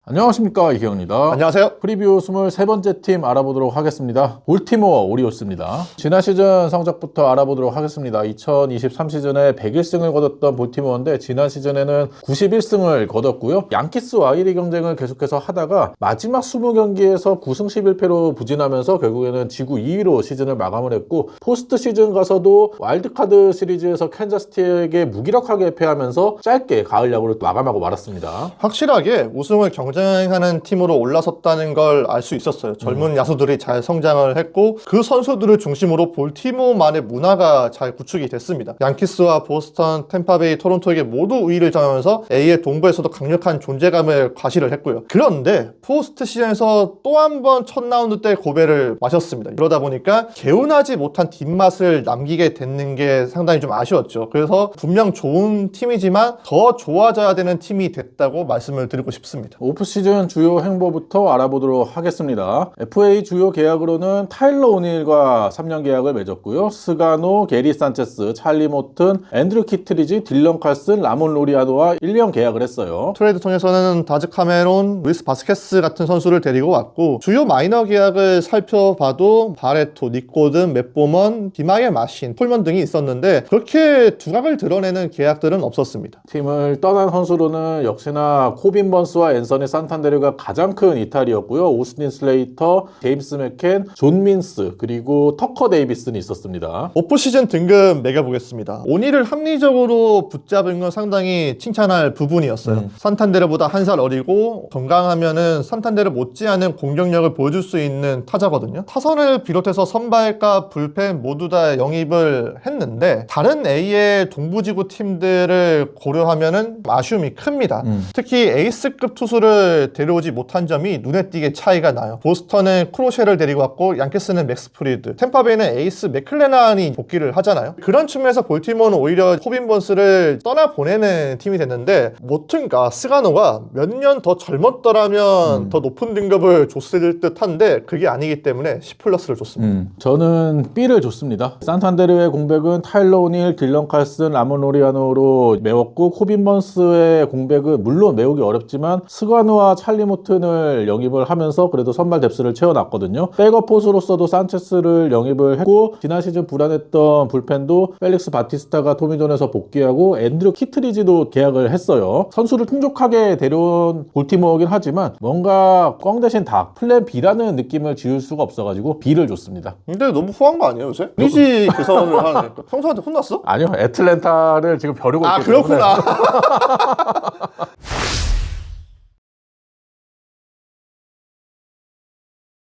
안녕하십니까, 이경입니다. 안녕하세요. 프리뷰 23번째 팀 알아보도록 하겠습니다. 볼티모어 오리올스입니다. 지난 시즌 성적부터 알아보도록 하겠습니다. 2023 시즌에 101승을 거뒀던 볼티모어인데 지난 시즌에는 91승을 거뒀고요. 양키스와 1위 경쟁을 계속해서 하다가 마지막 20경기에서 9승 11패로 부진하면서 결국에는 지구 2위로 시즌을 마감을 했고, 포스트 시즌 가서도 와일드카드 시리즈에서 캔자스시티에게 무기력하게 패하면서 짧게 가을 야구를 마감하고 말았습니다. 확실하게 우승을 경쟁하는 팀으로 올라섰다는 걸 알 수 있었어요. 젊은 야수들이 잘 성장을 했고 그 선수들을 중심으로 볼티모어만의 문화가 잘 구축이 됐습니다. 양키스와 보스턴, 템파베이, 토론토에게 모두 우위를 점하면서 A의 동부에서도 강력한 존재감을 과시를 했고요. 그런데 포스트 시즌에서 또 한 번 첫 라운드 때 고배를 마셨습니다. 그러다 보니까 개운하지 못한 뒷맛을 남기게 됐는 게 상당히 좀 아쉬웠죠. 그래서 분명 좋은 팀이지만 더 좋아져야 되는 팀이 됐다고 말씀을 드리고 싶습니다. 오프시즌 주요 행보부터 알아보도록 하겠습니다. FA 주요 계약으로는 타일러 오닐과 3년 계약을 맺었고요. 스가노, 게리 산체스, 찰리 모튼, 앤드류 키트리지, 딜런 칼슨, 라몬 로리아노와 1년 계약을 했어요. 트레이드 통해서는 다즈 카메론, 루이스 바스케스 같은 선수를 데리고 왔고, 주요 마이너 계약을 살펴봐도 바레토, 닉 고든, 맷 보먼, 디마이어 마신, 폴먼 등이 있었는데 그렇게 두각을 드러내는 계약들은 없었습니다. 팀을 떠난 선수로는 역시나 코빈 번스와 앤서니 산탄데르가 가장 큰 이탈이었고요. 오스틴 슬레이터, 제임스 맥켄, 존 민스, 그리고 터커 데이비슨이 있었습니다. 오프시즌 등급 매겨보겠습니다. 오닐을 합리적으로 붙잡은 건 상당히 칭찬할 부분이었어요. 산탄데르보다 한 살 어리고 건강하면은 산탄데르 못지않은 공격력을 보여줄 수 있는 타자거든요. 타선을 비롯해서 선발과 불펜 모두 다 영입을 했는데 다른 A의 동부지구 팀들을 고려하면은 아쉬움이 큽니다. 특히 에이스급 투수를 데려오지 못한 점이 눈에 띄게 차이가 나요. 보스턴은 크로셰를 데리고 왔고 양키스는 맥스 프리드, 템파베이는 에이스 맥클레난이 복귀를 하잖아요. 그런 측면에서 볼티모어는 오히려 코빈 번스를 떠나보내는 팀이 됐는데 모튼과 스가노가 몇 년 더 젊었더라면 더 높은 등급을 줬을 듯한데 그게 아니기 때문에 C+를 줬습니다. 저는 B를 줬습니다. 산탄데르의 공백은 타일러 오닐, 딜런 칼슨, 라몬 로리아노로 메웠고, 코빈 번스의 공백은 물론 메우기 어렵지만 스가노와 찰리 모튼을 영입을 하면서 그래도 선발 뎁스를 채워놨거든요. 백업 포수로서도 산체스를 영입을 했고, 지난 시즌 불안했던 불펜도 펠릭스 바티스타가 토미존에서 복귀하고 앤드류 키트리지도 계약을 했어요. 선수를 풍족하게 데려온 볼티모어긴 하지만 뭔가 꽝 대신 닭, 플랜 B라는 느낌을 지울 수가 없어가지고 B를 줬습니다. 근데 너무 후한 거 아니에요 요새? 이미지 개선을 하네. 평소한테 혼났어? 아니요, 애틀랜타를 지금 벼르고 있기 때문에. 그렇구나.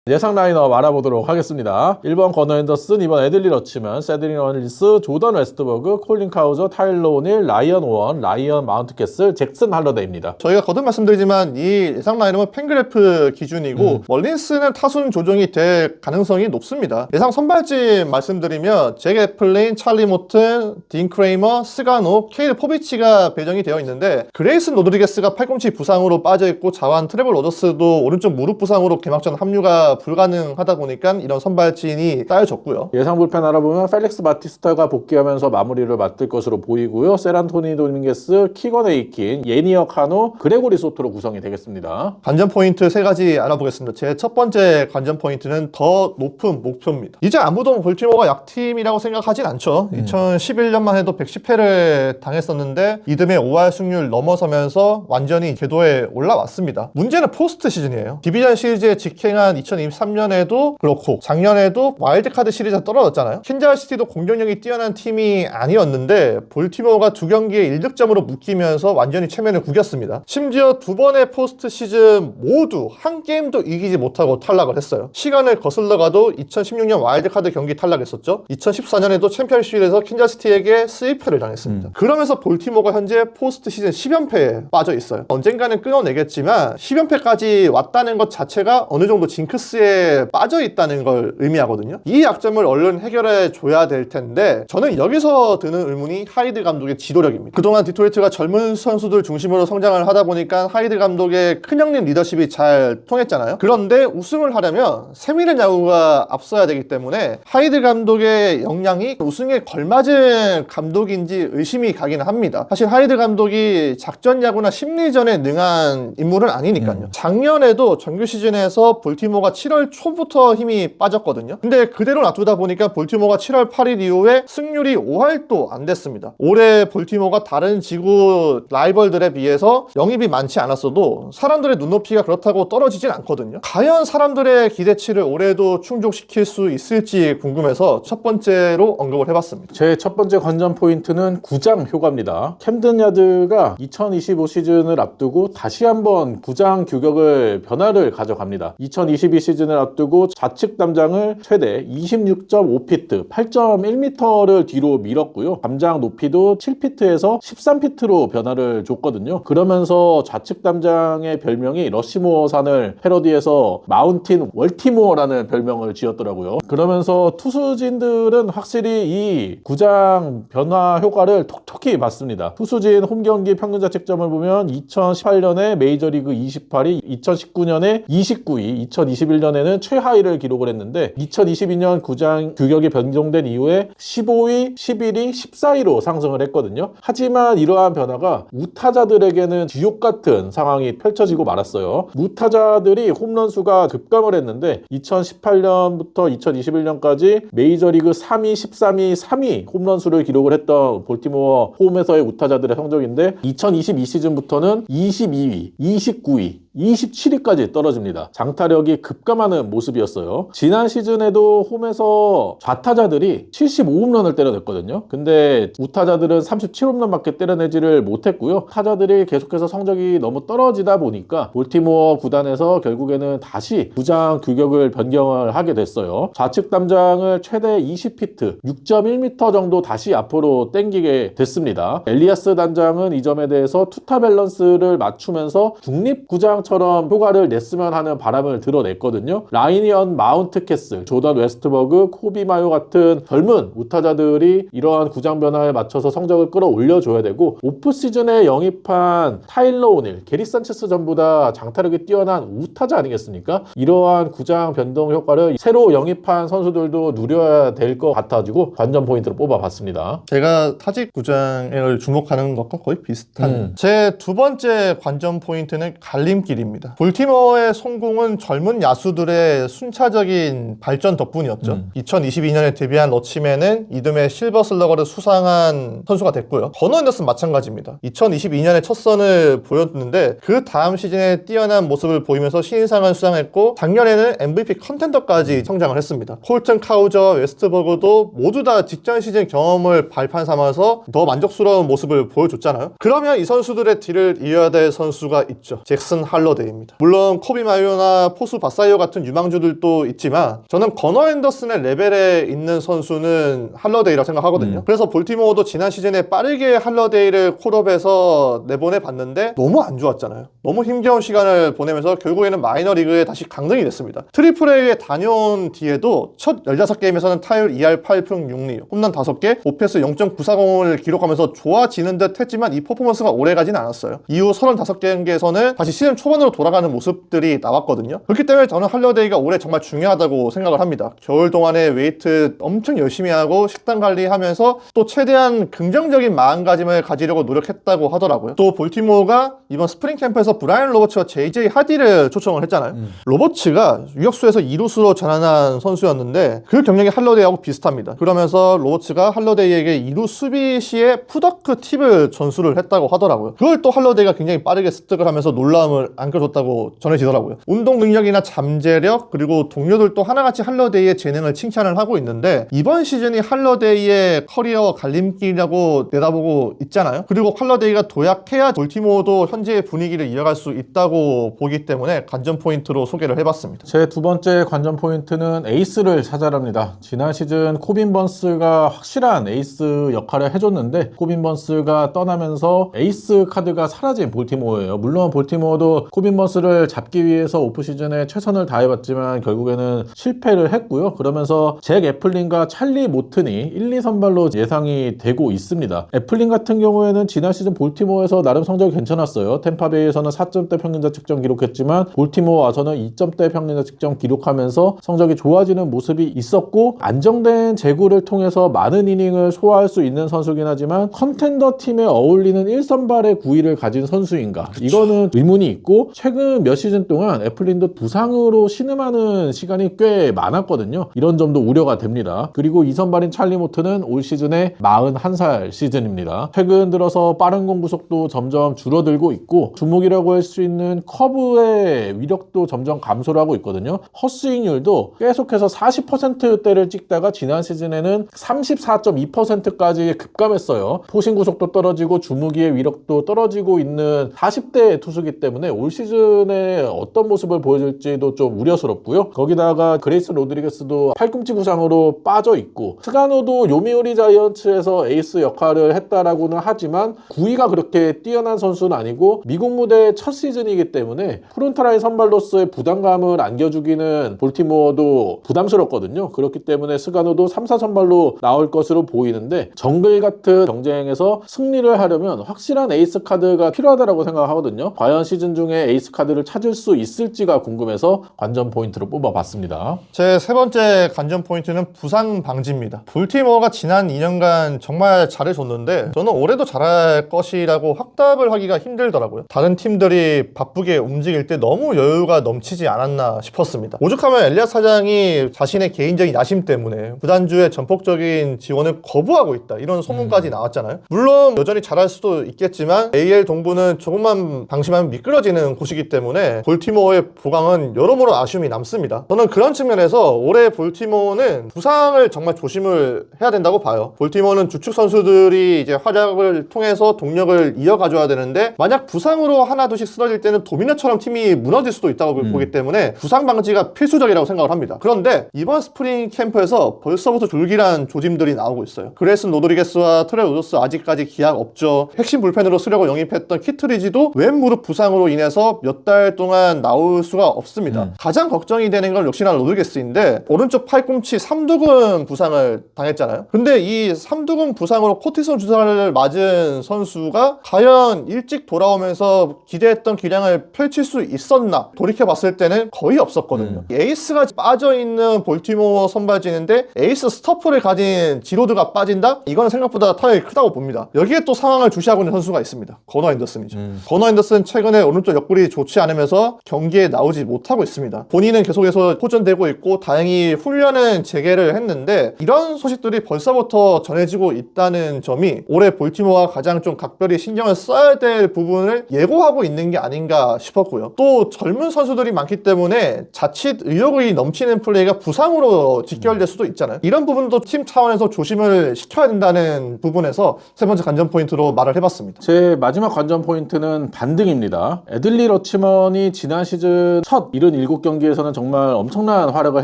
예상 라인업 알아보도록 하겠습니다. 1번 건너 앤더슨, 2번 애들리 러치먼, 세드린 원리스, 조던 웨스트버그, 콜린 카우저, 타일러 오닐, 라이언 오원, 라이언 마운트캐슬, 잭슨 할러데이입니다. 저희가 거듭 말씀드리지만 이 예상 라인업은 팬그래프 기준이고 멀린스는 타순 조정이 될 가능성이 높습니다. 예상 선발진 말씀드리면 잭 애플린, 찰리 모튼, 딘 크레이머, 스가노, 케일 포비치가 배정이 되어 있는데 그레이슨 로드리게스가 팔꿈치 부상으로 빠져있고 자완 트레벌 로저스도 오른쪽 무릎 부상으로 개막전 합류가 불가능하다 보니까 이런 선발진이 따여졌고요. 예상 불펜 알아보면 펠릭스 바티스타가 복귀하면서 마무리를 맡을 것으로 보이고요. 세란토니 도밍게스, 키건 에이킨, 예니어 카노, 그레고리 소토로 구성이 되겠습니다. 관전 포인트 3가지 알아보겠습니다. 제 첫 번째 관전 포인트는 더 높은 목표입니다. 이제 아무도 볼티모어가 약팀이라고 생각하진 않죠. 2011년만 해도 110회를 당했었는데 이듬해 5할 승률 넘어서면서 완전히 궤도에 올라왔습니다. 문제는 포스트 시즌이에요. 디비전 시리즈에 직행한 2023년에도 그렇고 작년에도 와일드카드 시리즈에 떨어졌잖아요. 캔자스시티도 공격력이 뛰어난 팀이 아니었는데 볼티모어가 2경기에 1득점으로 묶이면서 완전히 체면을 구겼습니다. 심지어 2번의 포스트 시즌 모두 한 게임도 이기지 못하고 탈락을 했어요. 시간을 거슬러 가도 2016년 와일드카드 경기 탈락했었죠. 2014년에도 챔피언십에서 캔자스시티에게 스위프를 당했습니다. 그러면서 볼티모어가 현재 포스트 시즌 10연패에 빠져 있어요. 언젠가는 끊어내겠지만 10연패까지 왔다는 것 자체가 어느 정도 징크스 베이스에 빠져 있다는 걸 의미하거든요. 이 약점을 얼른 해결해 줘야 될 텐데 저는 여기서 드는 의문이 하이드 감독의 지도력입니다. 그동안 디트로이트가 젊은 선수들 중심으로 성장을 하다 보니까 하이드 감독의 큰형님 리더십이 잘 통했잖아요. 그런데 우승을 하려면 세밀한 야구가 앞서야 되기 때문에 하이드 감독의 역량이 우승에 걸맞은 감독인지 의심이 가기는 합니다. 사실 하이드 감독이 작전 야구나 심리전에 능한 인물은 아니니까요. 작년에도 정규 시즌에서 볼티모어가 7월 초부터 힘이 빠졌거든요. 근데 그대로 놔두다 보니까 볼티모어가 7월 8일 이후에 승률이 5할도 안 됐습니다. 올해 볼티모어가 다른 지구 라이벌들에 비해서 영입이 많지 않았어도 사람들의 눈높이가 그렇다고 떨어지진 않거든요. 과연 사람들의 기대치를 올해도 충족시킬 수 있을지 궁금해서 첫 번째로 언급을 해봤습니다. 제 첫 번째 관전 포인트는 구장 효과입니다. 캠든 야드가 2025 시즌을 앞두고 다시 한번 구장 규격을 변화를 가져갑니다. 2022 시즌을 앞두고 좌측 담장을 최대 26.5피트, 8.1m를 뒤로 밀었고요. 담장 높이도 7피트에서 13피트로 변화를 줬거든요. 그러면서 좌측 담장의 별명이 러시모어 산을 패러디해서 마운틴 월티모어라는 별명을 지었더라고요. 그러면서 투수진들은 확실히 이 구장 변화 효과를 톡톡히 봤습니다. 투수진 홈경기 평균 자책점을 보면 2018년에 메이저리그 28위, 2019년에 29위, 2021년에는 최하위를 기록을 했는데 2022년 구장 규격이 변경된 이후에 15위, 11위, 14위로 상승을 했거든요. 하지만 이러한 변화가 우타자들에게는 지옥 같은 상황이 펼쳐지고 말았어요. 우타자들이 홈런 수가 급감을 했는데 2018년부터 2021년까지 메이저리그 3위, 13위, 3위 홈런 수를 기록을 했던 볼티모어 홈에서의 우타자들의 성적인데 2022 시즌부터는 22위, 29위, 27위까지 떨어집니다. 장타력이 급감하는 모습이었어요. 지난 시즌에도 홈에서 좌타자들이 75홈런을 때려냈거든요. 근데 우타자들은 37홈런밖에 때려내지를 못했고요. 타자들이 계속해서 성적이 너무 떨어지다 보니까 볼티모어 구단에서 결국에는 다시 구장 규격을 변경을 하게 됐어요. 좌측 담장을 최대 20피트, 6.1m 정도 다시 앞으로 당기게 됐습니다. 엘리아스 단장은 이 점에 대해서 투타 밸런스를 맞추면서 중립구장처럼 효과를 냈으면 하는 바람을 드러냈거든요. 라이언 마운트 캐슬, 조던 웨스트버그, 코비 마요 같은 젊은 우타자들이 이러한 구장 변화에 맞춰서 성적을 끌어올려줘야 되고 오프시즌에 영입한 타일러 오닐, 게리 산체스 전부 다 장타력이 뛰어난 우타자 아니겠습니까? 이러한 구장 변동 효과를 새로 영입한 선수들도 누려야 될 것 같아가지고 관전 포인트로 뽑아봤습니다. 제가 타직 구장을 주목하는 것과 거의 비슷한 제 두 번째 관전 포인트는 갈림길입니다. 볼티모어의 성공은 젊은 야수들의 순차적인 발전 덕분이었죠. 2022년에 데뷔한 러치맨은 이듬해 실버 슬러거를 수상한 선수가 됐고요. 버너 앤더슨 마찬가지입니다. 2022년에 첫 선을 보였는데 그 다음 시즌에 뛰어난 모습을 보이면서 신인상을 수상했고 작년에는 MVP 컨텐더까지 성장을 했습니다. 콜튼 카우저와 웨스트버그도 모두 다 직전 시즌 경험을 발판 삼아서 더 만족스러운 모습을 보여줬잖아요. 그러면 이 선수들의 뒤를 이어야 될 선수가 있죠. 잭슨 할러데이입니다. 물론 코비 마요나 포수 바사이어 같은 유망주들도 있지만 저는 버너 앤더슨의 레벨에 있는 선수는 할러데이라고 생각하거든요. 그래서 볼티모어도 지난 시즌에 빠르게 할러데이를 콜업해서 내보내봤는데 너무 안 좋았잖아요. 너무 힘겨운 시간을 보내면서 결국에는 마이너리그에 다시 강등이 됐습니다. 트리플 A에 다녀온 뒤에도 첫 16게임에서는 타율 2할 8푼 6리, 홈런 5개, 오페스 0.940을 기록하면서 좋아지는 듯 했지만 이 퍼포먼스가 오래가지는 않았어요. 이후 35경기에서는 다시 시즌 초반으로 돌아가는 모습들이 나왔거든요. 그렇기 때문에 저는 할러데이가 올해 정말 중요하다고 생각을 합니다. 겨울 동안에 웨이트 엄청 열심히 하고 식단 관리하면서 또 최대한 긍정적인 마음가짐을 가지려고 노력했다고 하더라고요. 또 볼티모어가 이번 스프링 캠프에서 브라이언 로버츠와 JJ 하디를 초청을 했잖아요. 로버츠가 유격수에서 2루수로 전환한 선수였는데 그 경력이 할러데이하고 비슷합니다. 그러면서 로버츠가 할러데이에게 2루 수비 시에 푸더크 팁을 전수를 했다고 하더라고요. 그걸 또 할러데이가 굉장히 빠르게 습득을 하면서 놀라움을 안겨줬다고 전해지더라고요. 운동 능력이나 잠재력 그리고 동료들도 하나같이 할러데이의 재능을 칭찬을 하고 있는데 이번 시즌이 할러데이의 커리어 갈림길이라고 내다보고 있잖아요. 그리고 할러데이가 도약해야 볼티모어도 현재의 분위기를 이어갈 수 있다고 보기 때문에 관전 포인트로 소개를 해봤습니다. 제 두 번째 관전 포인트는 에이스를 찾아랍니다. 지난 시즌 코빈 번스가 확실한 에이스 역할을 해줬는데 코빈 번스가 떠나면서 에이스 카드가 사라진 볼티모어예요. 물론 볼티모어도 코빈 번스를 잡기 위해서 오프시즌에 최선을 다해봤지만 결국에는 실패를 했고요. 그러면서 잭 애플린과 찰리 모튼이 1, 2선발로 예상이 되고 있습니다. 애플린 같은 경우에는 지난 시즌 볼티모어에서 나름 성적이 괜찮았어요. 템파베이에서는 4점대 평균 자책점 기록했지만 볼티모어 와서는 2점대 평균 자책점 기록하면서 성적이 좋아지는 모습이 있었고, 안정된 제구를 통해서 많은 이닝을 소화할 수 있는 선수긴 하지만 컨텐더 팀에 어울리는 1선발의 구위를 가진 선수인가, 이거는 의문이 있고, 최근 몇 시즌 동안 애플린도 부상으로 신음하는 시간이 꽤 많았거든요. 이런 점도 우려가 됩니다. 그리고 2선발인 찰리 모트는 올 시즌에 41살 시즌입니다. 최근 들어서 빠른 공구 속도 점점 줄어들고 있고, 주목이라고 할 수 있는 커브의 위력도 점점 감소를 하고 있거든요. 헛스윙률도 계속해서 40%대를 찍다가 지난 시즌에는 34.2%까지 급감했어요. 포신 구속도 떨어지고 주무기의 위력도 떨어지고 있는 40대 투수기 때문에 올 시즌에 어떤 모습을 보여줄지도 좀 우려스럽고요. 거기다가 그레이스 로드리게스도 팔꿈치 부상으로 빠져 있고, 스가노도 요미우리 자이언츠에서 에이스 역할을 했다라고는 하지만 구위가 그렇게 뛰어난 선수는 아니고 미국 무대 첫 시즌이기 때문에 프론트라인 선발로서의 부담감을 안겨주기는 볼티모어도 부담스럽거든요. 그렇기 때문에 스가노도 3, 4선발로 나올 것으로 보이는데, 정글 같은 경쟁에서 승리를 하려면 확실한 에이스 카드가 필요하다고 생각하거든요. 과연 시즌 중에 에이스 카드를 찾을 수 있을지가 궁금해서 관전 포인트로 뽑아봤습니다. 제 세 번째 관전 포인트는 부상 방지입니다. 볼티모어가 지난 2년간 정말 잘해줬는데 저는 올해도 잘할 것이라고 확답을 하기가 힘들더라고요. 다른 팀들이 바쁘게 움직일 때 너무 여유가 넘치지 않았나 싶었습니다. 오죽하면 엘리엇 사장이 자신의 개인적인 야심 때문에 구단주의 전폭적인 지원을 거부하고 있다, 이런 소문까지 나왔잖아요. 물론 여전히 잘할 수도 있겠지만 AL 동부는 조금만 방심하면 미끄러지는 곳이기 때문에 볼티모어의 보강은 여러모로 아쉬움이 남습니다. 저는 그런 측면에서 올해 볼티모어는 부상을 정말 조심을 해야 된다고 봐요. 볼티모어는 주축 선수들이 이제 활약을 통해서 동력을 이어가줘야 되는데, 만약 부상으로 하나둘씩 쓰러질 때는 도미노처럼 팀이 무너질 수도 있다고 보기 때문에 부상 방지가 필수적이라고 생각을 합니다. 그런데 이번 스프링 캠프에서 벌써부터 졸기란 조짐들이 나오고 있어요. 그레이슨 로드리게스와 트레 로저스 아직까지 기약 없죠. 핵심 불펜으로 쓰려고 영입했던 키트리지도 왼 무릎 부상으로 인해서 몇 달 동안 나올 수가 없습니다. 가장 걱정이 되는 건 역시나 로드리게스인데, 오른쪽 팔꿈치 삼두근 부상을 당했잖아요. 근데 이 삼두근 부상으로 코티손 주사를 맞은 선수가 과연 일찍 돌아오면서 기대했던 기량을 펼칠 수 있었나, 돌이켜봤을 때는 거의 없었거든요. 에이스가 빠져있는 볼티모어 선발진인데 에이스 스토퍼를 가진 지로드가 빠진다? 이거는 생각보다 타격이 크다고 봅니다. 여기에 또 상황을 주시하고 있는 선수가 있습니다. 건너 앤더슨이죠. 건너 앤더슨 최근에 오른쪽 옆구리 좋지 않으면서 경기에 나오지 못하고 있습니다. 본인은 계속해서 호전되고 있고 다행히 훈련은 재개를 했는데, 이런 소식들이 벌써부터 전해지고 있다는 점이 올해 볼티모어가 가장 좀 각별히 신경을 써야 될 부분을 예고하고 있는 게 아닌가 싶었고요. 또 젊은 선수들이 많기 때문에 자칫 의욕이 넘치는 플레이가 부상으로 직결될 수도 있잖아요. 이런 부분도 팀 차원에서 조심을 시켜야 된다는 부분에서 세 번째 관전 포인트로 말을 해봤습니다. 제 마지막 관전 포인트는 반등입니다. 애들리 러치먼이 지난 시즌 첫 77경기에서는 정말 엄청난 활약을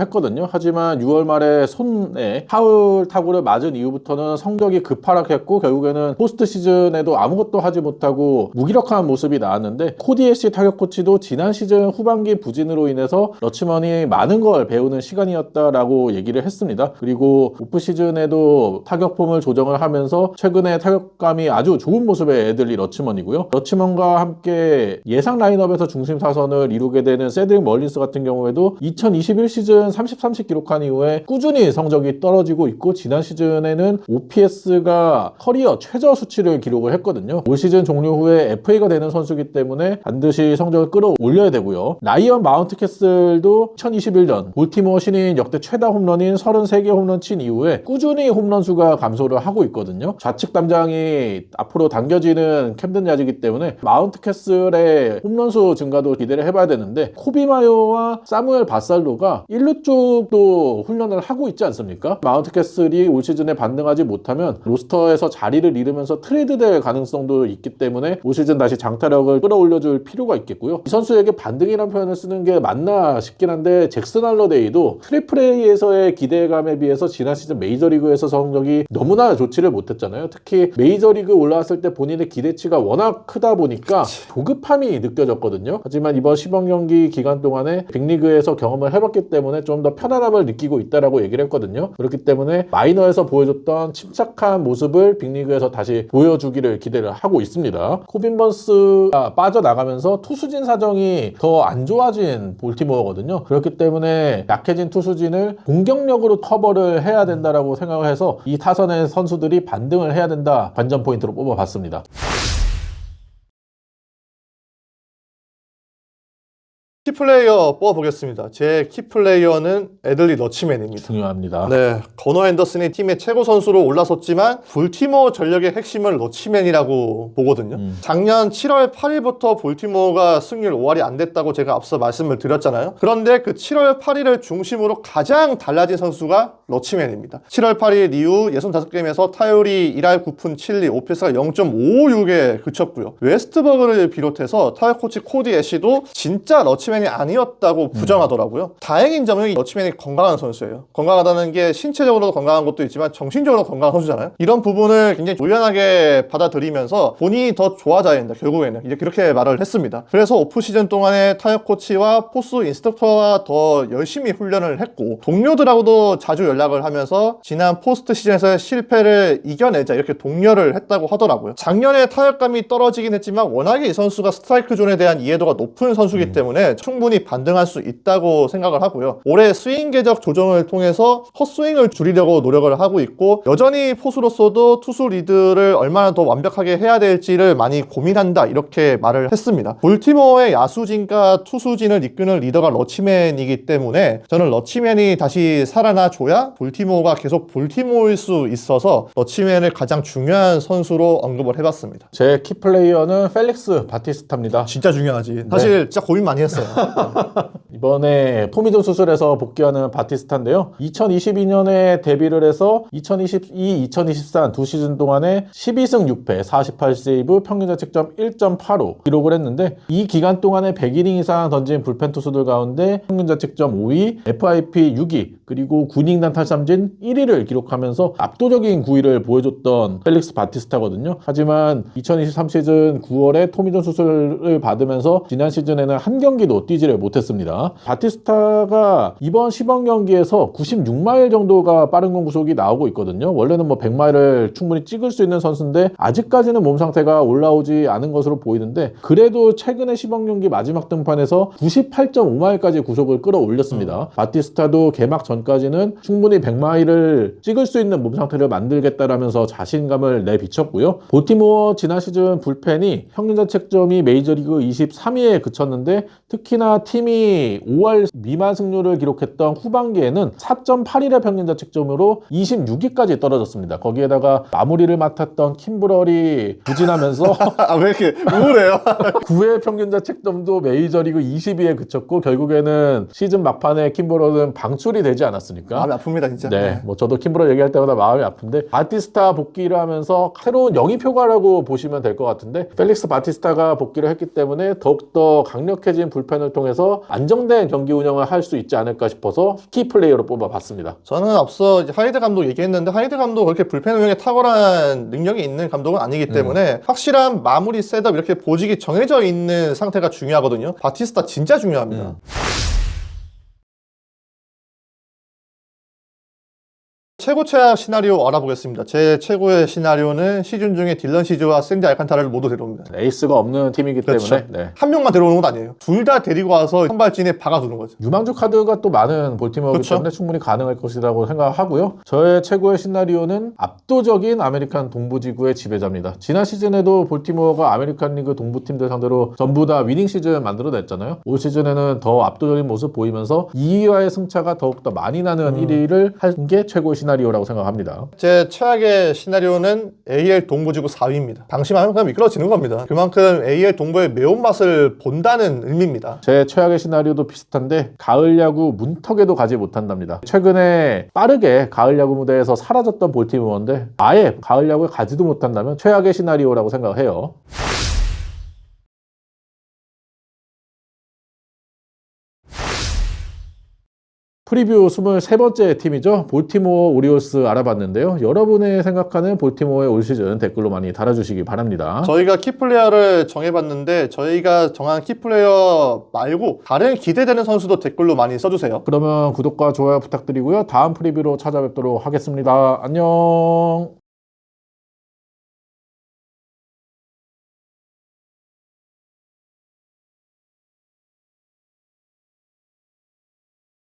했거든요. 하지만 6월 말에 손에 파울 타구를 맞은 이후부터는 성적이 급하락했고, 결국에는 포스트 시즌에도 아무것도 하지 못하고 무기력한 모습이 나왔는데, 코디 애쉬 타격 코치도 지난 시즌 후반기 부진으로 인해서 러치먼이 많은 걸 배우는 시간이었다라고 얘기를 했습니다. 그리고 오프 시즌에도 타격 폼을 조정을 하면서 최근에 타격감이 아주 좋은 모습의 애들리 러치먼이고요. 러치먼과 함께 예상 라인업에서 중심 타선을 이루게 되는 세드릭 멀린스 같은 경우에도 2021 시즌 30-30 기록한 이후에 꾸준히 성적이 떨어지고 있고, 지난 시즌에는 OPS가 커리어 최저 수치를 기록을 했거든요. 올 시즌 종료 후에 FA가 되는 선수이기 때문에 반드시 성적을 끌어올려야 되고요. 라이언 마운트캐슬도 2021년 볼티모어 신인 역대 최다 홈런인 33개 홈런 친 이후에 꾸준히 홈런 수가 감소를 하고 있거든요. 좌측 담장이 앞으로 당겨지는 캠든 야지기 때문에 마운트캐슬의 홈런수 증가도 기대를 해봐야 되는데, 코비 마요와 사무엘 바살로가 1루 쪽도 훈련을 하고 있지 않습니까? 마운트캐슬이 올 시즌에 반등하지 못하면 로스터에서 자리를 잃으면서 트레이드될 가능성도 있기 때문에 올 시즌 다시 장타력을 끌어올려줄 필요가 있겠고요. 이 선수에게 반등이라는 표현을 쓰는 게 맞나 싶긴 한데, 잭슨 할러데이도 트리플 A에서의 기대감에 비해서 지난 시즌 메이저리그에서 성적이 너무나 좋지를 못했잖아요. 특히 메이저리그 올라왔을 때 본인의 기대치가 워낙 크다 보니까 조급함이 느껴졌거든요. 하지만 이번 시범 경기 기간 동안에 빅리그에서 경험을 해봤기 때문에 좀 더 편안함을 느끼고 있다라고 얘기를 했거든요. 그렇기 때문에 마이너에서 보여줬던 침착한 모습을 빅리그에서 다시 보여주기를 기대를 하고 있습니다. 코빈 번스가 빠져나가면서 투수진 사정이 더 안 좋아진 볼티모어거든요. 그렇기 때문에 약해진 투수진을 공격력으로 커버를 해야 된다라고 생각을 해서 이 타선의 선수들이 반등을 해야 된다, 관전 포인트로 뽑아봤습니다. 키플레이어 뽑아보겠습니다. 제 키플레이어는 애들리 러치맨입니다. 중요합니다. 네, 건어 앤더슨이 팀의 최고 선수로 올라섰지만 볼티모어 전력의 핵심은 러치맨이라고 보거든요. 작년 7월 8일부터 볼티모어가 승률 5할이 안 됐다고 제가 앞서 말씀을 드렸잖아요. 그런데 그 7월 8일을 중심으로 가장 달라진 선수가 러치맨입니다. 7월 8일 이후 65게임에서 타율이 1할 9푼 7리, 오피스가 0.556에 그쳤고요. 웨스트버그를 비롯해서 타율 코치 코디 애쉬도 진짜 러치맨이 아니었다고 부정하더라고요. 다행인 점은 러치맨이 건강한 선수예요. 건강하다는 게 신체적으로도 건강한 것도 있지만 정신적으로 건강한 선수잖아요. 이런 부분을 굉장히 유연하게 받아들이면서 본인이 더 좋아져야 된다. 결국에는 이제 그렇게 말을 했습니다. 그래서 오프시즌 동안에 타격 코치와 포수 인스트럭터와 더 열심히 훈련을 했고 동료들하고도 자주 연락을 하면서 지난 포스트 시즌에서의 실패를 이겨내자 이렇게 독려를 했다고 하더라고요. 작년에 타격감이 떨어지긴 했지만 워낙에 이 선수가 스트라이크 존에 대한 이해도가 높은 선수이기 때문에 충분히 반등할 수 있다고 생각을 하고요. 올해 스윙 궤적 조정을 통해서 헛스윙을 줄이려고 노력을 하고 있고 여전히 포수로서도 투수 리드를 얼마나 더 완벽하게 해야 될지를 많이 고민한다 이렇게 말을 했습니다. 볼티모어의 야수진과 투수진을 이끄는 리더가 러치맨이기 때문에 저는 러치맨이 다시 살아나줘야 볼티모어가 계속 볼티모어일 수 있어서 러치맨을 가장 중요한 선수로 언급을 해봤습니다. 제 키플레이어는 펠릭스 바티스타입니다. 진짜 중요하지. 사실 진짜 고민 많이 했어요. 이번에 토미존 수술에서 복귀하는 바티스타인데요. 2022년에 데뷔를 해서 2022, 2023 두 시즌 동안에 12승 6패, 48세이브, 평균 자책점 1.85 기록을 했는데 이 기간 동안에 100이닝 이상 던진 불펜 투수들 가운데 평균 자책점 5위, FIP 6위, 그리고 9이닝단 탈삼진 1위를 기록하면서 압도적인 구위를 보여줬던 펠릭스 바티스타거든요. 하지만 2023 시즌 9월에 토미존 수술을 받으면서 지난 시즌에는 한 경기도 뛰지를 못했습니다. 바티스타가 이번 시범 경기에서 96마일 정도가 빠른 공 구속이 나오고 있거든요. 원래는 뭐 100마일을 충분히 찍을 수 있는 선수인데 아직까지는 몸 상태가 올라오지 않은 것으로 보이는데 그래도 최근에 시범 경기 마지막 등판에서 98.5마일까지 구속을 끌어올렸습니다. 바티스타도 개막 전까지는 충분히 100마일을 찍을 수 있는 몸 상태를 만들겠다라면서 자신감을 내비쳤고요. 볼티모어 지난 시즌 불펜이 평균 자책점이 메이저리그 23위에 그쳤는데 특히나 팀이 5할 미만 승률을 기록했던 후반기에는 4.81의 평균 자책점으로 26위까지 떨어졌습니다. 거기에다가 마무리를 맡았던 킴브럴이 부진하면서 왜 이렇게 우울해요? 9회 평균 자책점도 메이저리그 20위에 그쳤고 결국에는 시즌 막판에 킴브럴은 방출이 되지 않았습니까? 마음이 아픕니다 진짜. 네, 뭐 저도 킴브럴 얘기할 때마다 마음이 아픈데 바티스타 복귀를 하면서 새로운 영입효과라고 보시면 될 것 같은데 펠릭스 바티스타가 복귀를 했기 때문에 더욱더 강력해진 불펜을 통해서 안정된 경기 운영을 할 수 있지 않을까 싶어서 키플레이어로 뽑아봤습니다. 저는 앞서 이제 하이드 감독 얘기했는데 하이드 감독 그렇게 불펜 운영에 탁월한 능력이 있는 감독은 아니기 때문에 확실한 마무리 셋업 이렇게 보직이 정해져 있는 상태가 중요하거든요. 바티스타 진짜 중요합니다. 최고 최악 시나리오 알아보겠습니다. 제 최고의 시나리오는 시즌 중에 딜런 시즈와 샌디 알칸타라를 모두 데려옵니다. 에이스가 없는 팀이기 그렇죠. 때문에 네. 한 명만 데려오는 건 아니에요. 둘 다 데리고 와서 선발진에 박아두는 거죠. 유망주 카드가 또 많은 볼티모어이기 그렇죠. 때문에 충분히 가능할 것이라고 생각하고요. 저의 최고의 시나리오는 압도적인 아메리칸 동부지구의 지배자입니다. 지난 시즌에도 볼티모어가 아메리칸 리그 동부팀들 상대로 전부 다 위닝 시즌 만들어냈잖아요. 올 시즌에는 더 압도적인 모습 보이면서 2위와의 승차가 더욱더 많이 나는 1위를 한 게 최고의 시나리오라고 생각합니다. 제 최악의 시나리오는 AL 동부지구 4위입니다. 방심하면 그냥 미끄러지는 겁니다. 그만큼 AL 동부의 매운맛을 본다는 의미입니다. 제 최악의 시나리오도 비슷한데 가을 야구 문턱에도 가지 못한답니다. 최근에 빠르게 가을 야구 무대에서 사라졌던 볼티모어인데 아예 가을 야구에 가지도 못한다면 최악의 시나리오라고 생각을 해요. 프리뷰 23번째 팀이죠. 볼티모어 오리올스 알아봤는데요. 여러분의 생각하는 볼티모어의 올 시즌 댓글로 많이 달아주시기 바랍니다. 저희가 키플레이어를 정해봤는데 저희가 정한 키플레이어 말고 다른 기대되는 선수도 댓글로 많이 써주세요. 그러면 구독과 좋아요 부탁드리고요. 다음 프리뷰로 찾아뵙도록 하겠습니다. 안녕.